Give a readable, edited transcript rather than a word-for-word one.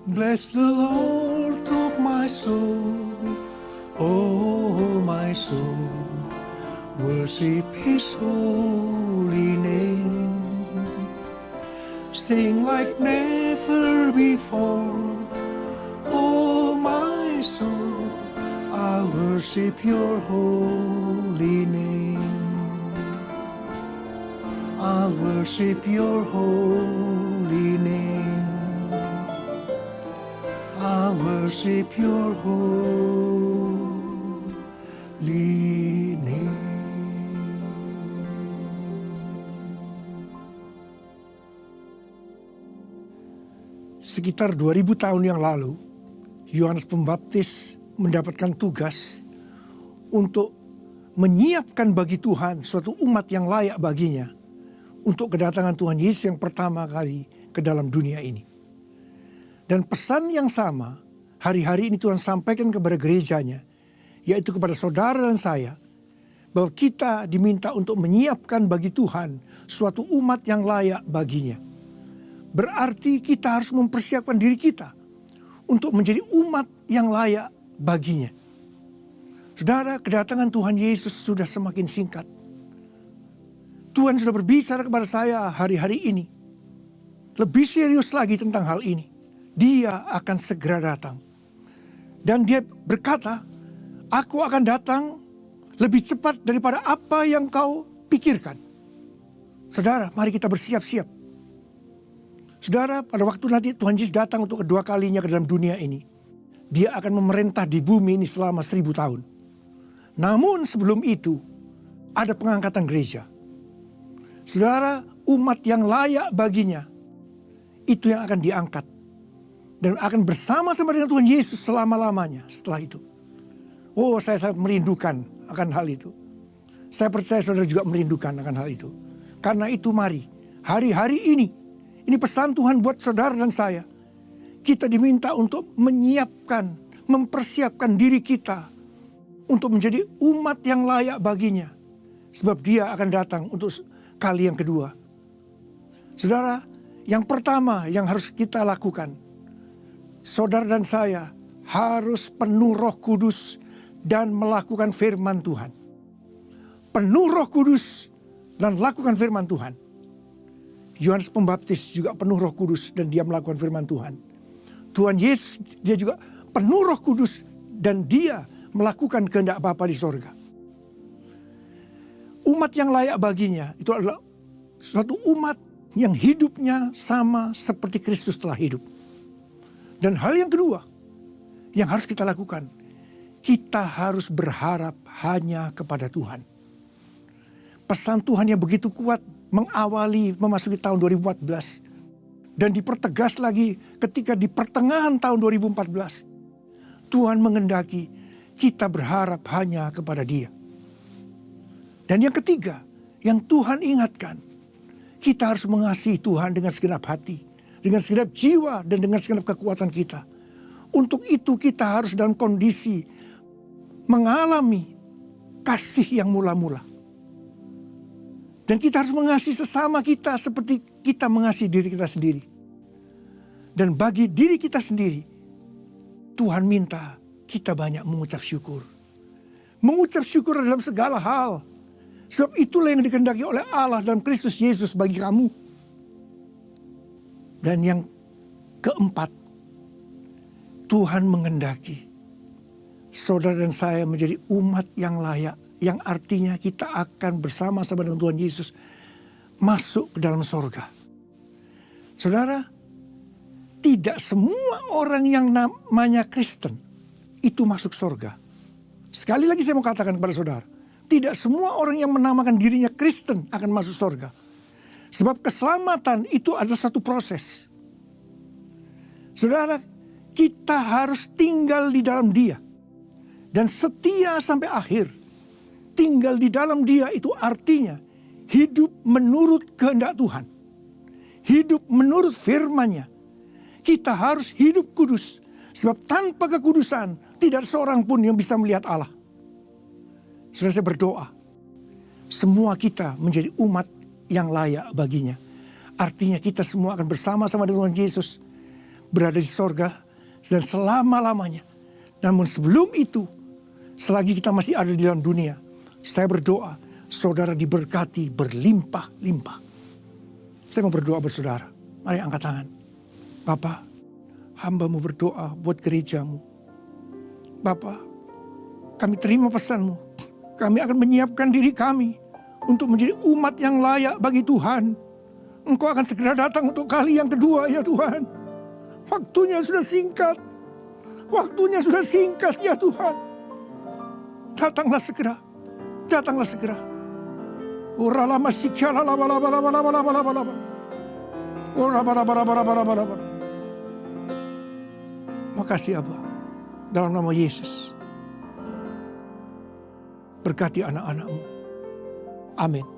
Bless the Lord of my soul, oh my soul, worship His holy name. Sing like never before, oh my soul, I'll worship Your holy name. I'll worship Your holy name. I worship Your holy name. Sekitar 2000 tahun yang lalu, Yohanes Pembaptis mendapatkan tugas untuk menyiapkan bagi Tuhan suatu umat yang layak baginya untuk kedatangan Tuhan Yesus yang pertama kali ke dalam dunia ini. Dan pesan yang sama, hari-hari ini Tuhan sampaikan kepada gerejanya, yaitu kepada saudara dan saya, bahwa kita diminta untuk menyiapkan bagi Tuhan suatu umat yang layak baginya. Berarti kita harus mempersiapkan diri kita untuk menjadi umat yang layak baginya. Saudara, kedatangan Tuhan Yesus sudah semakin singkat. Tuhan sudah berbicara kepada saya hari-hari ini, lebih serius lagi tentang hal ini. Dia akan segera datang. Dan dia berkata, aku akan datang lebih cepat daripada apa yang kau pikirkan. Saudara, mari kita bersiap-siap. Saudara, pada waktu nanti Tuhan Yesus datang untuk kedua kalinya ke dalam dunia ini, Dia akan memerintah di bumi ini selama 1000 tahun. Namun sebelum itu, ada pengangkatan gereja. Saudara, umat yang layak baginya, itu yang akan diangkat. Dan akan bersama-sama dengan Tuhan Yesus selama-lamanya setelah itu. Oh, saya sangat merindukan akan hal itu. Saya percaya saudara juga merindukan akan hal itu. Karena itu mari, hari-hari ini pesan Tuhan buat saudara dan saya. Kita diminta untuk menyiapkan, mempersiapkan diri kita untuk menjadi umat yang layak baginya. Sebab Dia akan datang untuk kali yang kedua. Saudara, yang pertama yang harus kita lakukan, saudara dan saya harus penuh Roh Kudus dan melakukan firman Tuhan. Penuh Roh Kudus dan lakukan firman Tuhan. Yohanes Pembaptis juga penuh Roh Kudus dan dia melakukan firman Tuhan. Tuhan Yesus dia juga penuh Roh Kudus dan dia melakukan kehendak Bapa di sorga. Umat yang layak baginya itu adalah suatu umat yang hidupnya sama seperti Kristus telah hidup. Dan hal yang kedua yang harus kita lakukan, kita harus berharap hanya kepada Tuhan. Pesan Tuhan yang begitu kuat mengawali memasuki tahun 2014. Dan dipertegas lagi ketika di pertengahan tahun 2014. Tuhan mengendaki kita berharap hanya kepada Dia. Dan yang ketiga, yang Tuhan ingatkan, kita harus mengasihi Tuhan dengan segenap hati, dengan segenap jiwa dan dengan segenap kekuatan kita. Untuk itu kita harus dalam kondisi mengalami kasih yang mula-mula. Dan kita harus mengasihi sesama kita seperti kita mengasihi diri kita sendiri. Dan bagi diri kita sendiri, Tuhan minta kita banyak mengucap syukur. Mengucap syukur dalam segala hal. Sebab itulah yang dikehendaki oleh Allah dalam Kristus Yesus bagi kamu. Dan yang keempat, Tuhan mengendaki saudara dan saya menjadi umat yang layak. Yang artinya kita akan bersama-sama dengan Tuhan Yesus masuk ke dalam sorga. Saudara, tidak semua orang yang namanya Kristen itu masuk sorga. Sekali lagi saya mau katakan kepada saudara, tidak semua orang yang menamakan dirinya Kristen akan masuk sorga. Sebab keselamatan itu adalah satu proses. Saudara, kita harus tinggal di dalam Dia. Dan setia sampai akhir. Tinggal di dalam Dia itu artinya hidup menurut kehendak Tuhan. Hidup menurut firman-Nya. Kita harus hidup kudus. Sebab tanpa kekudusan tidak ada seorang pun yang bisa melihat Allah. Saudara, saya berdoa. Semua kita menjadi umat yang layak baginya. Artinya kita semua akan bersama-sama dengan Tuhan Yesus berada di sorga dan selama-lamanya. Namun sebelum itu, selagi kita masih ada di dalam dunia, saya berdoa saudara diberkati berlimpah-limpah. Saya mau berdoa buat saudara. Mari angkat tangan. Bapa, hamba-Mu berdoa buat gerejamu. Bapa, kami terima pesan-Mu. Kami akan menyiapkan diri kami untuk menjadi umat yang layak bagi Tuhan. Engkau akan segera datang untuk kali yang kedua ya Tuhan. Waktunya sudah singkat. Waktunya sudah singkat ya Tuhan. Datanglah segera. Datanglah segera. Makasih Abba. Dalam nama Yesus. Berkati anak-anak-Mu. Amin.